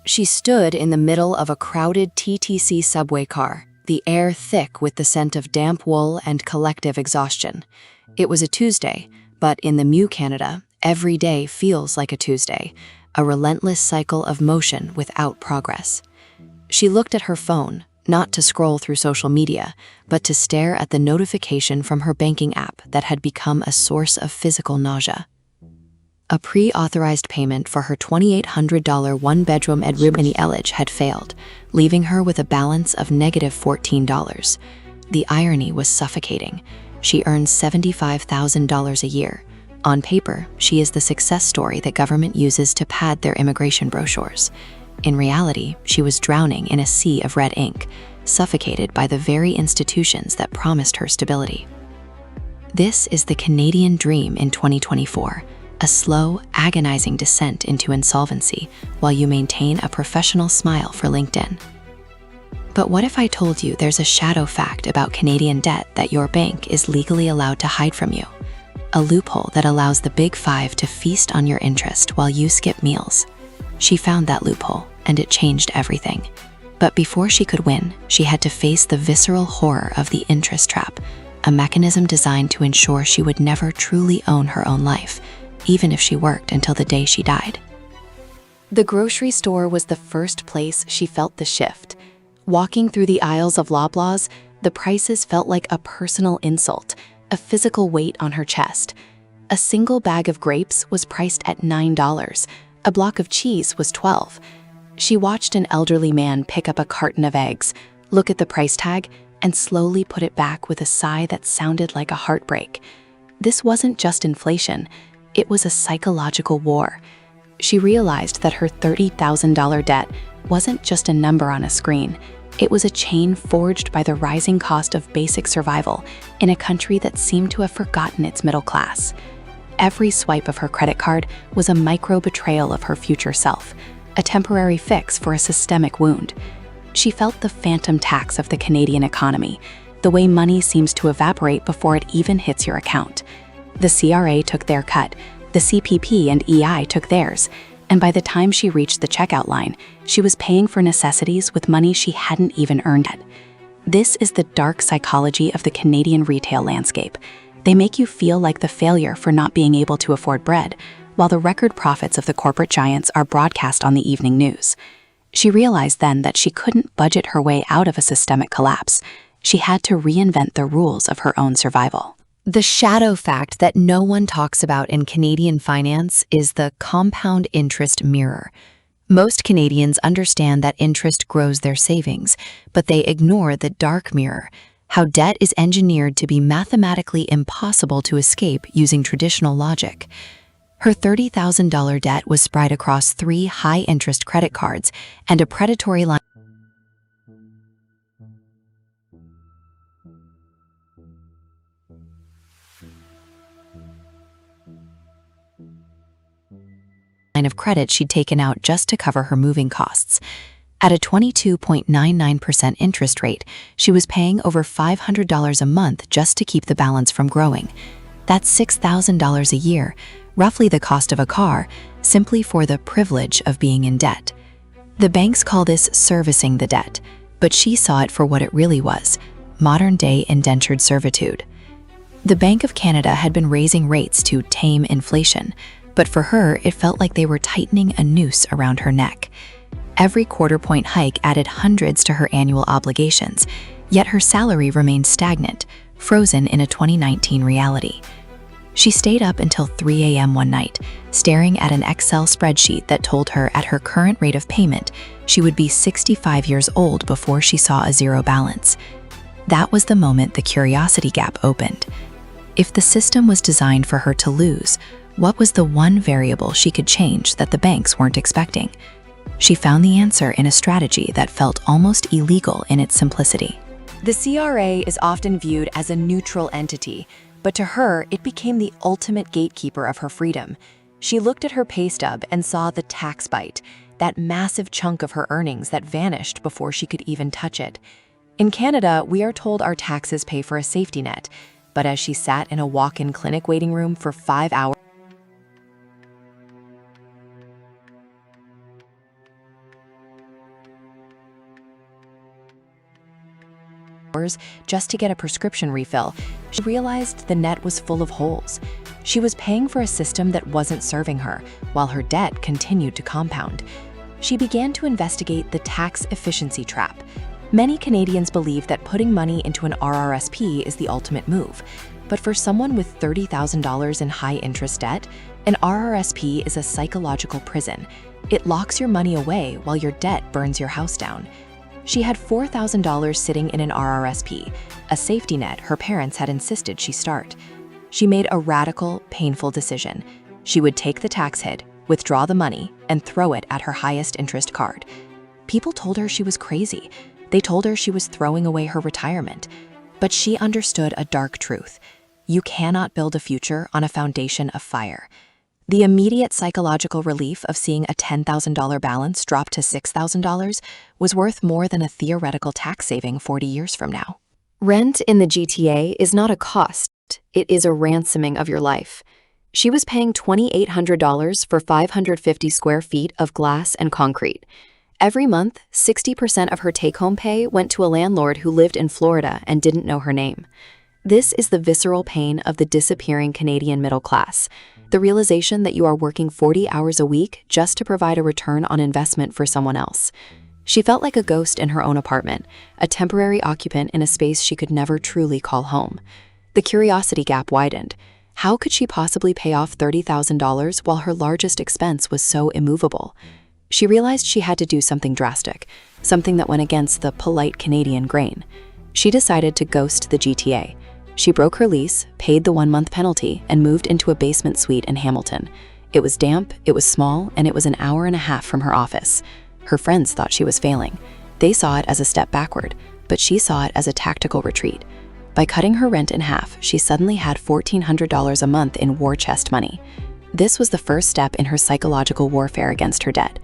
She stood in the middle of a crowded TTC subway car, the air thick with the scent of damp wool and collective exhaustion. It was a Tuesday, but in the Mu Canada, every day feels like a Tuesday, a relentless cycle of motion without progress. She looked at her phone, not to scroll through social media, but to stare at the notification from her banking app that had become a source of physical nausea. A pre-authorized payment for her $2,800 one-bedroom Edribani had failed, leaving her with a balance of -$14. The irony was suffocating. She earns $75,000 a year. On paper, she is the success story that government uses to pad their immigration brochures. In reality, she was drowning in a sea of red ink, suffocated by the very institutions that promised her stability. This is the Canadian dream in 2024. A slow, agonizing descent into insolvency while you maintain a professional smile for LinkedIn. But what if I told you there's a shadow fact about Canadian debt that your bank is legally allowed to hide from you? A loophole that allows the Big Five to feast on your interest while you skip meals. She found that loophole, and it changed everything. But before she could win, she had to face the visceral horror of the interest trap, a mechanism designed to ensure she would never truly own her own life, even if she worked until the day she died. The grocery store was the first place she felt the shift. Walking through the aisles of Loblaws, the prices felt like a personal insult, a physical weight on her chest. A single bag of grapes was priced at $9. A block of cheese was $12. She watched an elderly man pick up a carton of eggs, look at the price tag, and slowly put it back with a sigh that sounded like a heartbreak. This wasn't just inflation. It was a psychological war. She realized that her $30,000 debt wasn't just a number on a screen. It was a chain forged by the rising cost of basic survival in a country that seemed to have forgotten its middle class. Every swipe of her credit card was a micro-betrayal of her future self, a temporary fix for a systemic wound. She felt the phantom tax of the Canadian economy, the way money seems to evaporate before it even hits your account. The CRA took their cut, the CPP and EI took theirs, and by the time she reached the checkout line, she was paying for necessities with money she hadn't even earned yet. This is the dark psychology of the Canadian retail landscape. They make you feel like the failure for not being able to afford bread, while the record profits of the corporate giants are broadcast on the evening news. She realized then that she couldn't budget her way out of a systemic collapse. She had to reinvent the rules of her own survival. The shadow fact that no one talks about in Canadian finance is the compound interest mirror. Most Canadians understand that interest grows their savings, but they ignore the dark mirror, how debt is engineered to be mathematically impossible to escape using traditional logic. Her $30,000 debt was spread across 3 high-interest credit cards and a predatory line of credit she'd taken out just to cover her moving costs. At a 22.99% interest rate, she was paying over $500 a month just to keep the balance from growing. That's $6,000 a year, roughly the cost of a car, simply for the privilege of being in debt. The banks call this servicing the debt, but she saw it for what it really was, modern-day indentured servitude. The Bank of Canada had been raising rates to tame inflation, but for her, it felt like they were tightening a noose around her neck. Every quarter-point hike added hundreds to her annual obligations, yet her salary remained stagnant, frozen in a 2019 reality. She stayed up until 3 a.m. one night, staring at an Excel spreadsheet that told her at her current rate of payment, she would be 65 years old before she saw a zero balance. That was the moment the curiosity gap opened. If the system was designed for her to lose, what was the one variable she could change that the banks weren't expecting? She found the answer in a strategy that felt almost illegal in its simplicity. The CRA is often viewed as a neutral entity, but to her, it became the ultimate gatekeeper of her freedom. She looked at her pay stub and saw the tax bite, that massive chunk of her earnings that vanished before she could even touch it. In Canada, we are told our taxes pay for a safety net, but as she sat in a walk-in clinic waiting room for 5 hours, just to get a prescription refill. She realized the net was full of holes. She was paying for a system that wasn't serving her, while her debt continued to compound. She began to investigate the tax efficiency trap. Many Canadians believe that putting money into an RRSP is the ultimate move. But for someone with $30,000 in high-interest debt, an RRSP is a psychological prison. It locks your money away while your debt burns your house down. She had $4,000 sitting in an RRSP, a safety net her parents had insisted she start. She made a radical, painful decision. She would take the tax hit, withdraw the money, and throw it at her highest interest card. People told her she was crazy. They told her she was throwing away her retirement. But she understood a dark truth. You cannot build a future on a foundation of fire. The immediate psychological relief of seeing a $10,000 balance drop to $6,000 was worth more than a theoretical tax saving 40 years from now. Rent in the GTA is not a cost, it is a ransoming of your life. She was paying $2,800 for 550 square feet of glass and concrete. Every month, 60% of her take-home pay went to a landlord who lived in Florida and didn't know her name. This is the visceral pain of the disappearing Canadian middle class. The realization that you are working 40 hours a week just to provide a return on investment for someone else. She felt like a ghost in her own apartment, a temporary occupant in a space she could never truly call home. The curiosity gap widened. How could she possibly pay off $30,000 while her largest expense was so immovable? She realized she had to do something drastic, something that went against the polite Canadian grain. She decided to ghost the GTA. She broke her lease, paid the 1-month penalty, and moved into a basement suite in Hamilton. It was damp, it was small, and it was an hour and a half from her office. Her friends thought she was failing. They saw it as a step backward, but she saw it as a tactical retreat. By cutting her rent in half, she suddenly had $1,400 a month in war chest money. This was the first step in her psychological warfare against her debt.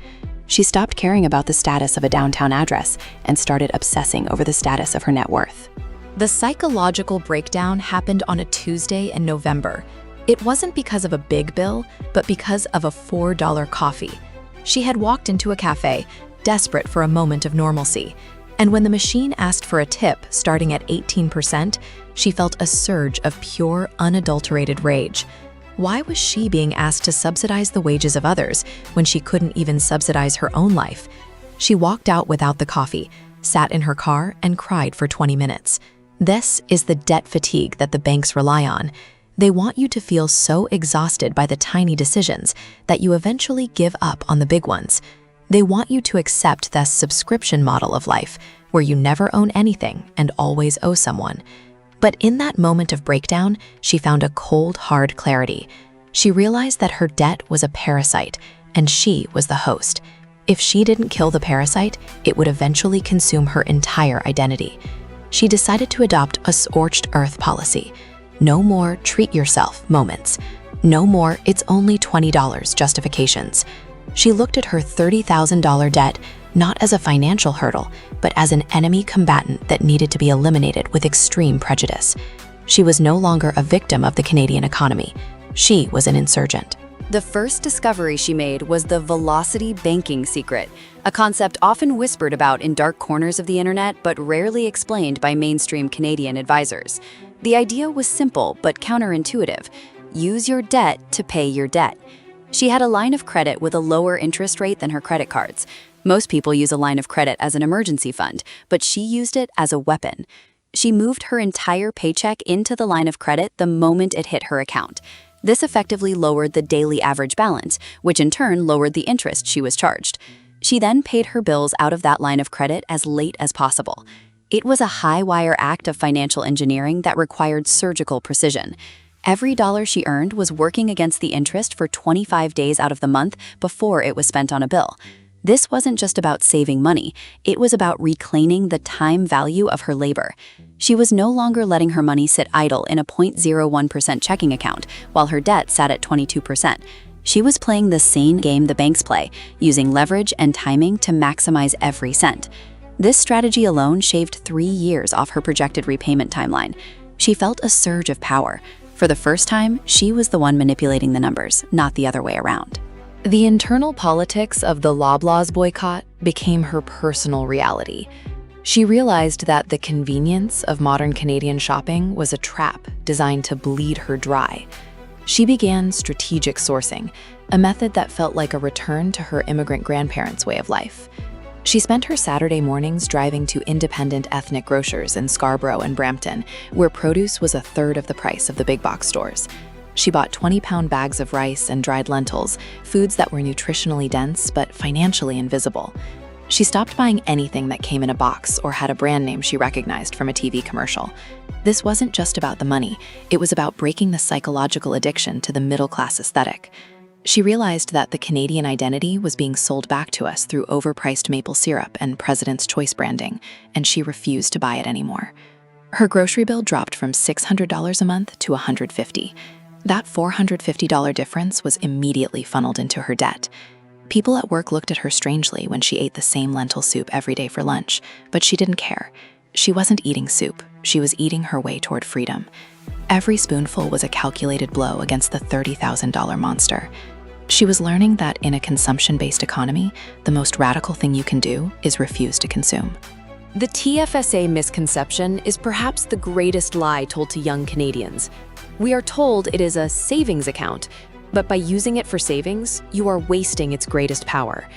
She stopped caring about the status of a downtown address and started obsessing over the status of her net worth. The psychological breakdown happened on a Tuesday in November. It wasn't because of a big bill, but because of a $4 coffee. She had walked into a cafe, desperate for a moment of normalcy. And when the machine asked for a tip starting at 18%, she felt a surge of pure, unadulterated rage. Why was she being asked to subsidize the wages of others when she couldn't even subsidize her own life? She walked out without the coffee, sat in her car, and cried for 20 minutes. This is the debt fatigue that the banks rely on. They want you to feel so exhausted by the tiny decisions that you eventually give up on the big ones. They want you to accept the subscription model of life, where you never own anything and always owe someone. But in that moment of breakdown, she found a cold, hard clarity. She realized that her debt was a parasite, and she was the host. If she didn't kill the parasite, it would eventually consume her entire identity. She decided to adopt a scorched earth policy. No more treat yourself moments. No more it's only $20 justifications. She looked at her $30,000 debt not as a financial hurdle, but as an enemy combatant that needed to be eliminated with extreme prejudice. She was no longer a victim of the Canadian economy. She was an insurgent. The first discovery she made was the velocity banking secret, a concept often whispered about in dark corners of the internet but rarely explained by mainstream Canadian advisors. The idea was simple but counterintuitive. Use your debt to pay your debt. She had a line of credit with a lower interest rate than her credit cards. Most people use a line of credit as an emergency fund, but she used it as a weapon. She moved her entire paycheck into the line of credit the moment it hit her account. This effectively lowered the daily average balance, which in turn lowered the interest she was charged. She then paid her bills out of that line of credit as late as possible. It was a high-wire act of financial engineering that required surgical precision. Every dollar she earned was working against the interest for 25 days out of the month before it was spent on a bill. This wasn't just about saving money, it was about reclaiming the time value of her labor. She was no longer letting her money sit idle in a 0.01% checking account, while her debt sat at 22%. She was playing the same game the banks play, using leverage and timing to maximize every cent. This strategy alone shaved 3 years off her projected repayment timeline. She felt a surge of power. For the first time, she was the one manipulating the numbers, not the other way around. The internal politics of the Loblaws boycott became her personal reality. She realized that the convenience of modern Canadian shopping was a trap designed to bleed her dry. She began strategic sourcing, a method that felt like a return to her immigrant grandparents' way of life. She spent her Saturday mornings driving to independent ethnic grocers in Scarborough and Brampton, where produce was a third of the price of the big box stores. She bought 20-pound bags of rice and dried lentils, foods that were nutritionally dense but financially invisible. She stopped buying anything that came in a box or had a brand name she recognized from a TV commercial. This wasn't just about the money, it was about breaking the psychological addiction to the middle-class aesthetic. She realized that the Canadian identity was being sold back to us through overpriced maple syrup and President's Choice branding, and she refused to buy it anymore. Her grocery bill dropped from $600 a month to $150. That $450 difference was immediately funneled into her debt. People at work looked at her strangely when she ate the same lentil soup every day for lunch, but she didn't care. She wasn't eating soup, she was eating her way toward freedom. Every spoonful was a calculated blow against the $30,000 monster. She was learning that in a consumption-based economy, the most radical thing you can do is refuse to consume. The TFSA misconception is perhaps the greatest lie told to young Canadians. We are told it is a savings account, but by using it for savings, you are wasting its greatest power.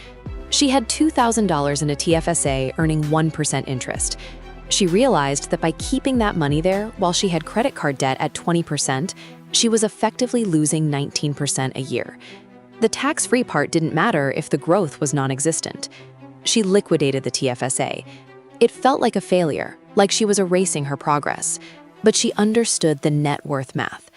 She had $2,000 in a TFSA earning 1% interest. She realized that by keeping that money there while she had credit card debt at 20%, she was effectively losing 19% a year. The tax-free part didn't matter if the growth was non-existent. She liquidated the TFSA. It felt like a failure, like she was erasing her progress, but she understood the net worth math.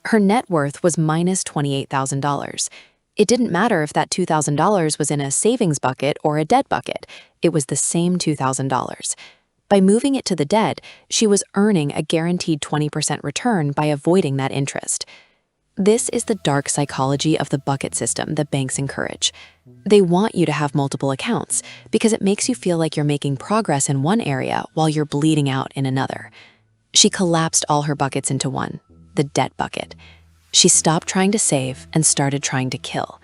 Her net worth was minus $28,000. It didn't matter if that $2,000 was in a savings bucket or a debt bucket. It was the same $2,000. By moving it to the debt, she was earning a guaranteed 20% return by avoiding that interest. This is the dark psychology of the bucket system that banks encourage. They want you to have multiple accounts because it makes you feel like you're making progress in one area while you're bleeding out in another. She collapsed all her buckets into one, the debt bucket. She stopped trying to save and started trying to kill.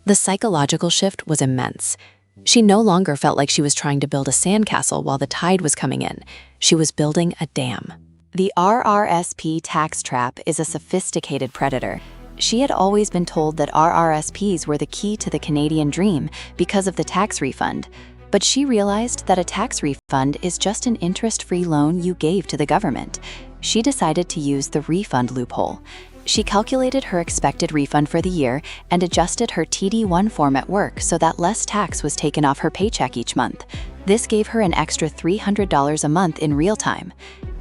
The psychological shift was immense. She no longer felt like she was trying to build a sandcastle while the tide was coming in. She was building a dam. The RRSP tax trap is a sophisticated predator. She had always been told that RRSPs were the key to the Canadian dream because of the tax refund. But she realized that a tax refund is just an interest-free loan you gave to the government. She decided to use the refund loophole. She calculated her expected refund for the year and adjusted her TD1 form at work so that less tax was taken off her paycheck each month. This gave her an extra $300 a month in real time.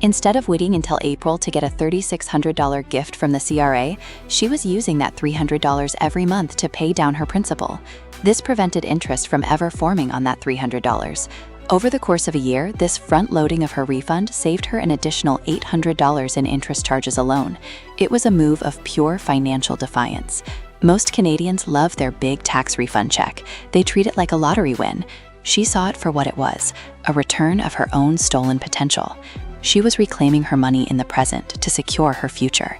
Instead of waiting until April to get a $3,600 gift from the CRA, she was using that $300 every month to pay down her principal. This prevented interest from ever forming on that $300. Over the course of a year, this front-loading of her refund saved her an additional $800 in interest charges alone. It was a move of pure financial defiance. Most Canadians love their big tax refund check. They treat it like a lottery win. She saw it for what it was, a return of her own stolen potential. She was reclaiming her money in the present to secure her future.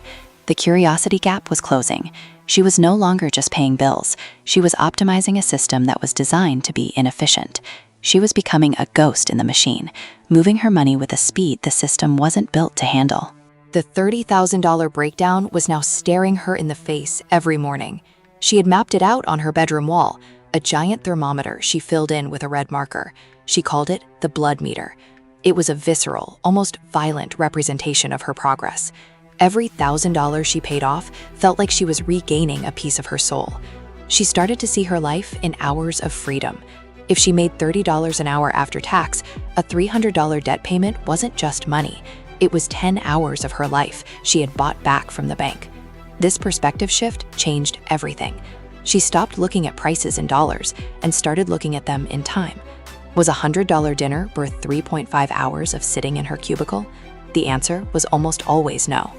The curiosity gap was closing. She was no longer just paying bills. She was optimizing a system that was designed to be inefficient. She was becoming a ghost in the machine, moving her money with a speed the system wasn't built to handle. The $30,000 breakdown was now staring her in the face every morning. She had mapped it out on her bedroom wall, a giant thermometer she filled in with a red marker. She called it the blood meter. It was a visceral, almost violent representation of her progress. Every $1,000 she paid off felt like she was regaining a piece of her soul. She started to see her life in hours of freedom. If she made $30 an hour after tax, a $300 debt payment wasn't just money. It was 10 hours of her life she had bought back from the bank. This perspective shift changed everything. She stopped looking at prices in dollars and started looking at them in time. Was a $100 dinner worth 3.5 hours of sitting in her cubicle? The answer was almost always no.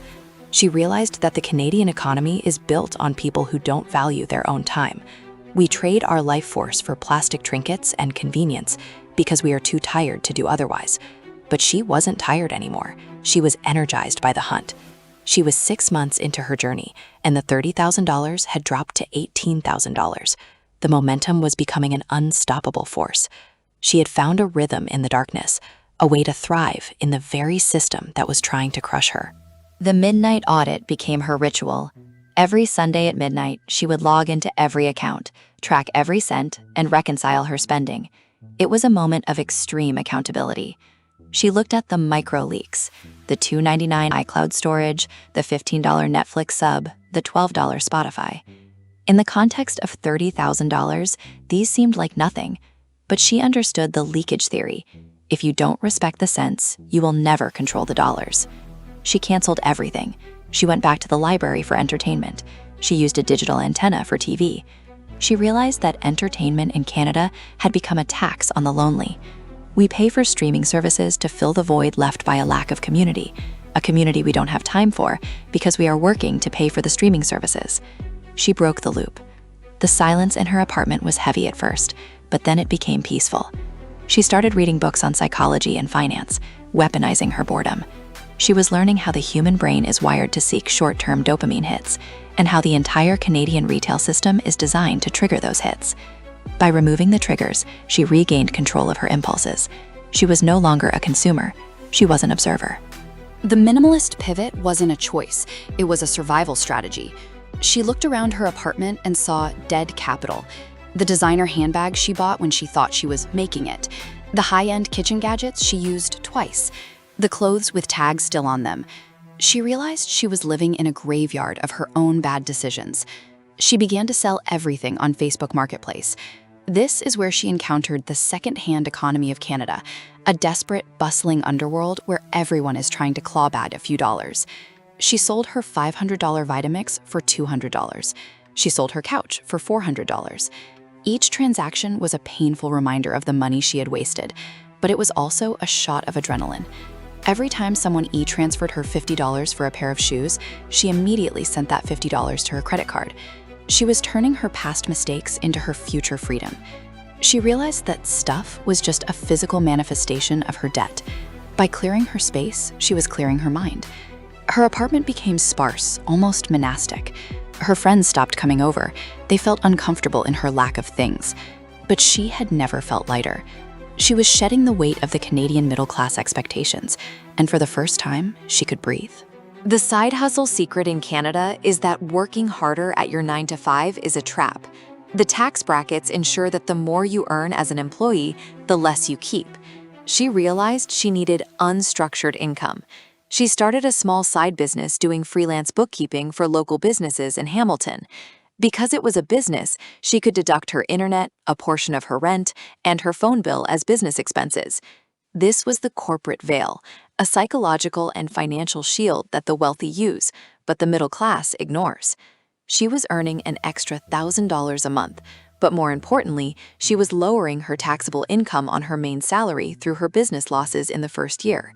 She realized that the Canadian economy is built on people who don't value their own time. We trade our life force for plastic trinkets and convenience because we are too tired to do otherwise. But she wasn't tired anymore. She was energized by the hunt. She was 6 months into her journey, and the $30,000 had dropped to $18,000. The momentum was becoming an unstoppable force. She had found a rhythm in the darkness, a way to thrive in the very system that was trying to crush her. The midnight audit became her ritual. Every Sunday at midnight, she would log into every account, track every cent, and reconcile her spending. It was a moment of extreme accountability. She looked at the micro leaks, the $2.99 iCloud storage, the $15 Netflix sub, the $12 Spotify. In the context of $30,000, these seemed like nothing, but she understood the leakage theory. If you don't respect the cents, you will never control the dollars. She canceled everything. She went back to the library for entertainment. She used a digital antenna for TV. She realized that entertainment in Canada had become a tax on the lonely. We pay for streaming services to fill the void left by a lack of community, a community we don't have time for because we are working to pay for the streaming services. She broke the loop. The silence in her apartment was heavy at first, but then it became peaceful. She started reading books on psychology and finance, weaponizing her boredom. She was learning how the human brain is wired to seek short-term dopamine hits, and how the entire Canadian retail system is designed to trigger those hits. By removing the triggers, she regained control of her impulses. She was no longer a consumer. She was an observer. The minimalist pivot wasn't a choice, it was a survival strategy. She looked around her apartment and saw dead capital. The designer handbag she bought when she thought she was making it. The high-end kitchen gadgets she used twice. The clothes with tags still on them. She realized she was living in a graveyard of her own bad decisions. She began to sell everything on Facebook Marketplace. This is where she encountered the second-hand economy of Canada, a desperate, bustling underworld where everyone is trying to claw back a few dollars. She sold her $500 Vitamix for $200. She sold her couch for $400. Each transaction was a painful reminder of the money she had wasted, but it was also a shot of adrenaline. Every time someone e-transferred her $50 for a pair of shoes, she immediately sent that $50 to her credit card. She was turning her past mistakes into her future freedom. She realized that stuff was just a physical manifestation of her debt. By clearing her space, she was clearing her mind. Her apartment became sparse, almost monastic. Her friends stopped coming over. They felt uncomfortable in her lack of things. But she had never felt lighter. She was shedding the weight of the Canadian middle-class expectations, and for the first time, she could breathe. The side hustle secret in Canada is that working harder at your 9-to-5 is a trap. The tax brackets ensure that the more you earn as an employee, the less you keep. She realized she needed unstructured income. She started a small side business doing freelance bookkeeping for local businesses in Hamilton. Because it was a business, she could deduct her internet, a portion of her rent, and her phone bill as business expenses. This was the corporate veil, a psychological and financial shield that the wealthy use, but the middle class ignores. She was earning an extra $1,000 a month, but more importantly, she was lowering her taxable income on her main salary through her business losses in the first year.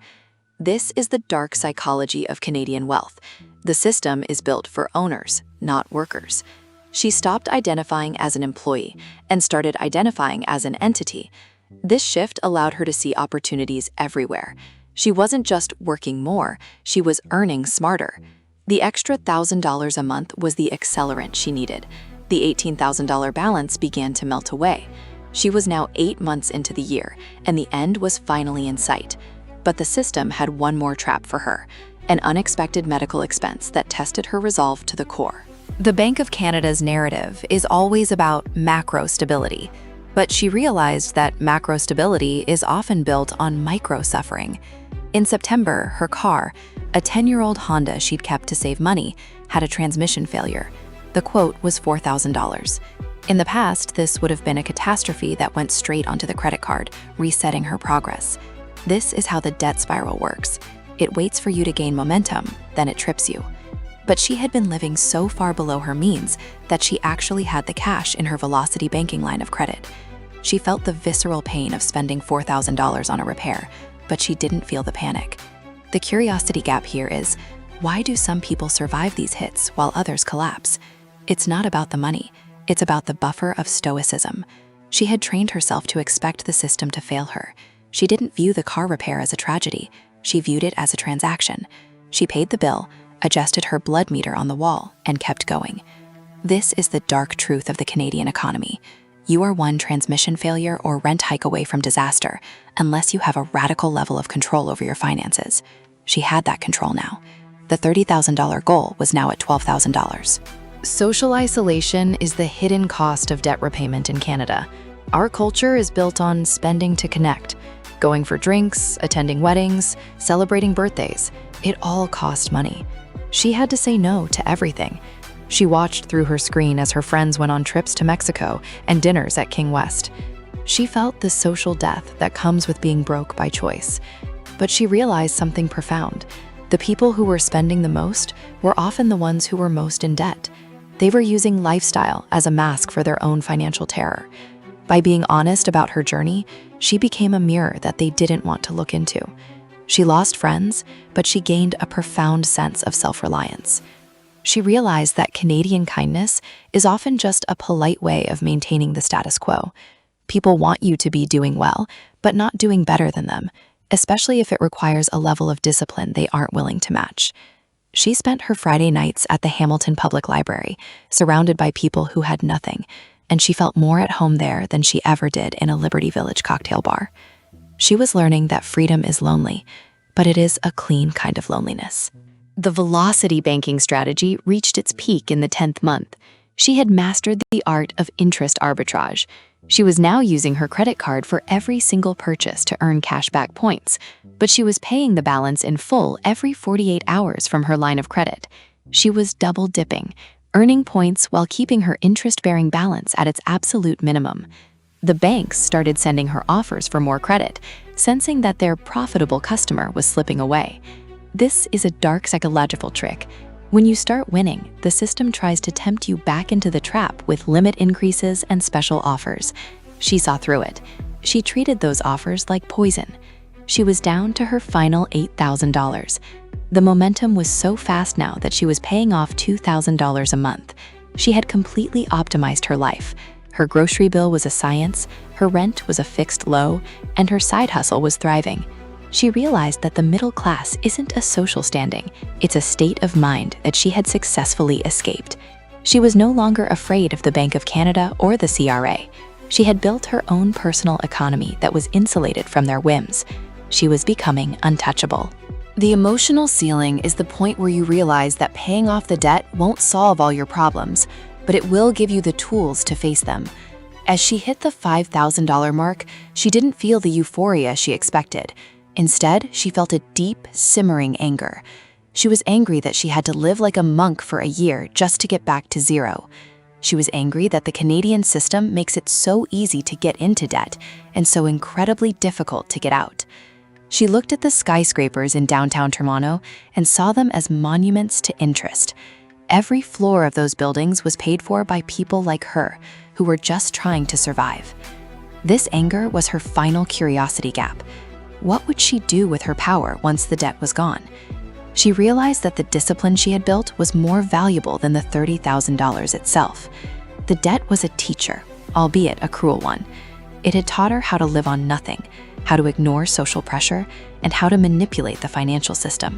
This is the dark psychology of Canadian wealth. The system is built for owners, not workers. She stopped identifying as an employee and started identifying as an entity. This shift allowed her to see opportunities everywhere. She wasn't just working more, she was earning smarter. The extra $1,000 a month was the accelerant she needed. The $18,000 balance began to melt away. She was now 8 months into the year, and the end was finally in sight. But the system had one more trap for her, an unexpected medical expense that tested her resolve to the core. The Bank of Canada's narrative is always about macro stability, but she realized that macro stability is often built on micro suffering. In September, her car, a 10-year-old Honda she'd kept to save money, had a transmission failure. The quote was $4,000. In the past, this would have been a catastrophe that went straight onto the credit card, resetting her progress. This is how the debt spiral works. It waits for you to gain momentum, then it trips you. But she had been living so far below her means that she actually had the cash in her Velocity banking line of credit. She felt the visceral pain of spending $4,000 on a repair, but she didn't feel the panic. The curiosity gap here is, why do some people survive these hits while others collapse? It's not about the money, it's about the buffer of stoicism. She had trained herself to expect the system to fail her. She didn't view the car repair as a tragedy, she viewed it as a transaction. She paid the bill, adjusted her blood meter on the wall, and kept going. This is the dark truth of the Canadian economy. You are one transmission failure or rent hike away from disaster, unless you have a radical level of control over your finances. She had that control now. The $30,000 goal was now at $12,000. Social isolation is the hidden cost of debt repayment in Canada. Our culture is built on spending to connect. Going for drinks, attending weddings, celebrating birthdays. It all cost money. She had to say no to everything. She watched through her screen as her friends went on trips to Mexico and dinners at King West. She felt the social death that comes with being broke by choice. But she realized something profound. The people who were spending the most were often the ones who were most in debt. They were using lifestyle as a mask for their own financial terror. By being honest about her journey, she became a mirror that they didn't want to look into. She lost friends, but she gained a profound sense of self-reliance. She realized that Canadian kindness is often just a polite way of maintaining the status quo. People want you to be doing well, but not doing better than them, especially if it requires a level of discipline they aren't willing to match. She spent her Friday nights at the Hamilton Public Library, surrounded by people who had nothing, and she felt more at home there than she ever did in a Liberty Village cocktail bar. She was learning that freedom is lonely, but it is a clean kind of loneliness. The velocity banking strategy reached its peak in the 10th month. She had mastered the art of interest arbitrage. She was now using her credit card for every single purchase to earn cashback points, but she was paying the balance in full every 48 hours from her line of credit. She was double dipping, earning points while keeping her interest-bearing balance at its absolute minimum. The banks started sending her offers for more credit, sensing that their profitable customer was slipping away. This is a dark psychological trick. When you start winning, the system tries to tempt you back into the trap with limit increases and special offers. She saw through it. She treated those offers like poison. She was down to her final $8,000. The momentum was so fast now that she was paying off $2,000 a month. She had completely optimized her life. Her grocery bill was a science, her rent was a fixed low, and her side hustle was thriving. She realized that the middle class isn't a social standing, it's a state of mind that she had successfully escaped. She was no longer afraid of the Bank of Canada or the CRA. She had built her own personal economy that was insulated from their whims. She was becoming untouchable. The emotional ceiling is the point where you realize that paying off the debt won't solve all your problems, but it will give you the tools to face them. As she hit the $5,000 mark, she didn't feel the euphoria she expected. Instead, she felt a deep, simmering anger. She was angry that she had to live like a monk for a year just to get back to zero. She was angry that the Canadian system makes it so easy to get into debt and so incredibly difficult to get out. She looked at the skyscrapers in downtown Toronto and saw them as monuments to interest. Every floor of those buildings was paid for by people like her, who were just trying to survive. This anger was her final curiosity gap. What would she do with her power once the debt was gone? She realized that the discipline she had built was more valuable than the $30,000 itself. The debt was a teacher, albeit a cruel one. It had taught her how to live on nothing, how to ignore social pressure, and how to manipulate the financial system.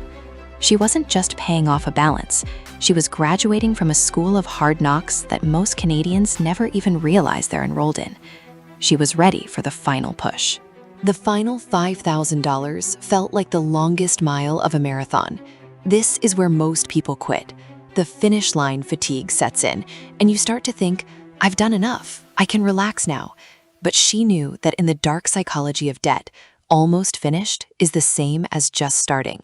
She wasn't just paying off a balance, she was graduating from a school of hard knocks that most Canadians never even realize they're enrolled in. She was ready for the final push. The final $5,000 felt like the longest mile of a marathon. This is where most people quit. The finish line fatigue sets in, and you start to think, I've done enough, I can relax now. But she knew that in the dark psychology of debt, almost finished is the same as just starting.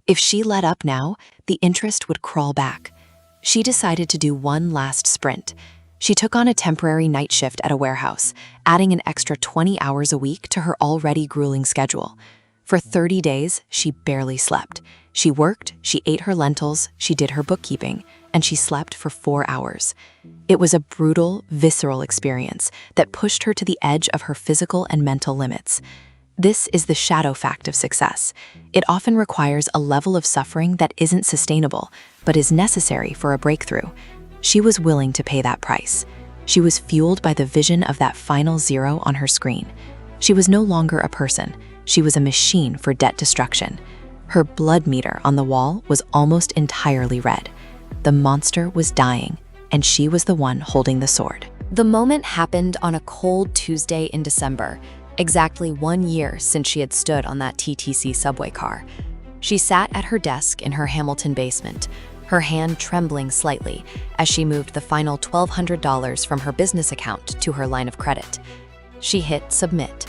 If she let up now, the interest would crawl back. She decided to do one last sprint. She took on a temporary night shift at a warehouse, adding an extra 20 hours a week to her already grueling schedule. For 30 days, she barely slept. She worked, she ate her lentils, she did her bookkeeping, and she slept for 4 hours. It was a brutal, visceral experience that pushed her to the edge of her physical and mental limits. This is the shadow fact of success. It often requires a level of suffering that isn't sustainable, but is necessary for a breakthrough. She was willing to pay that price. She was fueled by the vision of that final zero on her screen. She was no longer a person. She was a machine for debt destruction. Her blood meter on the wall was almost entirely red. The monster was dying, and she was the one holding the sword. The moment happened on a cold Tuesday in December, exactly 1 year since she had stood on that TTC subway car. She sat at her desk in her Hamilton basement, her hand trembling slightly as she moved the final $1,200 from her business account to her line of credit. She hit submit.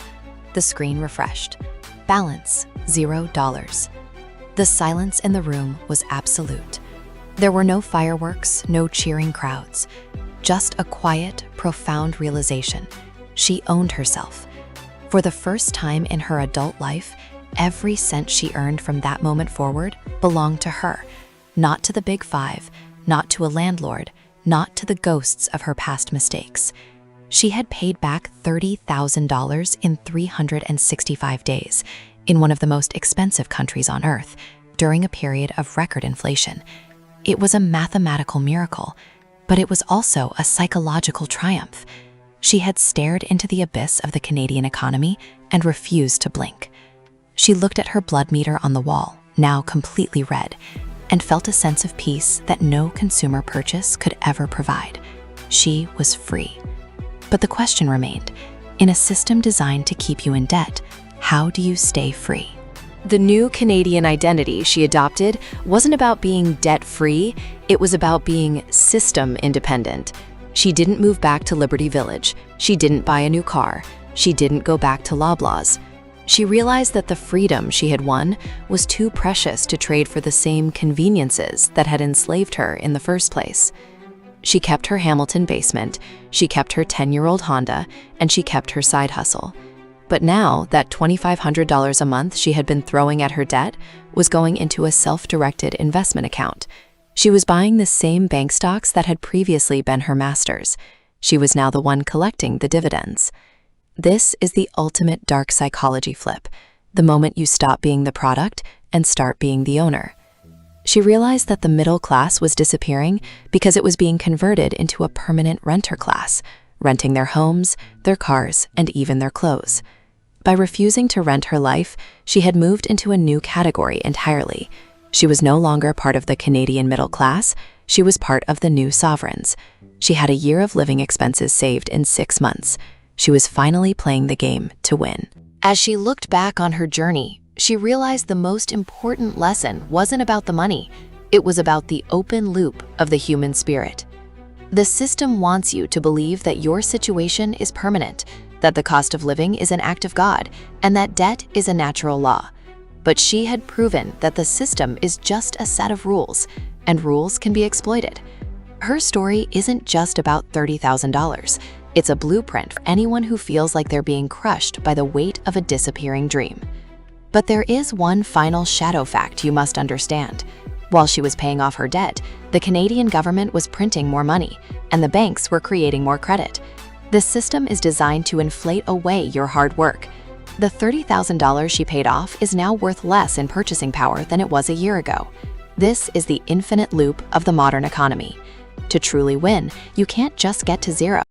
The screen refreshed. Balance, $0. The silence in the room was absolute. There were no fireworks, no cheering crowds. Just a quiet, profound realization. She owned herself. For the first time in her adult life, every cent she earned from that moment forward belonged to her, not to the Big Five, not to a landlord, not to the ghosts of her past mistakes. She had paid back $30,000 in 365 days in one of the most expensive countries on earth during a period of record inflation. It was a mathematical miracle, but it was also a psychological triumph. She had stared into the abyss of the Canadian economy and refused to blink. She looked at her blood meter on the wall, now completely red, and felt a sense of peace that no consumer purchase could ever provide. She was free. But the question remained, in a system designed to keep you in debt, how do you stay free? The new Canadian identity she adopted wasn't about being debt-free, it was about being system-independent. She didn't move back to Liberty Village, she didn't buy a new car, she didn't go back to Loblaws. She realized that the freedom she had won was too precious to trade for the same conveniences that had enslaved her in the first place. She kept her Hamilton basement, she kept her 10-year-old Honda, and she kept her side hustle. But now, that $2,500 a month she had been throwing at her debt was going into a self-directed investment account. She was buying the same bank stocks that had previously been her master's. She was now the one collecting the dividends. This is the ultimate dark psychology flip, the moment you stop being the product and start being the owner. She realized that the middle class was disappearing because it was being converted into a permanent renter class, renting their homes, their cars, and even their clothes. By refusing to rent her life, she had moved into a new category entirely. She was no longer part of the Canadian middle class, she was part of the new sovereigns. She had a year of living expenses saved in 6 months. She was finally playing the game to win. As she looked back on her journey, she realized the most important lesson wasn't about the money, it was about the open loop of the human spirit. The system wants you to believe that your situation is permanent, that the cost of living is an act of God, and that debt is a natural law. But she had proven that the system is just a set of rules, and rules can be exploited. Her story isn't just about $30,000. It's a blueprint for anyone who feels like they're being crushed by the weight of a disappearing dream. But there is one final shadow fact you must understand. While she was paying off her debt, the Canadian government was printing more money, and the banks were creating more credit. This system is designed to inflate away your hard work. The $30,000 she paid off is now worth less in purchasing power than it was a year ago. This is the infinite loop of the modern economy. To truly win, you can't just get to zero.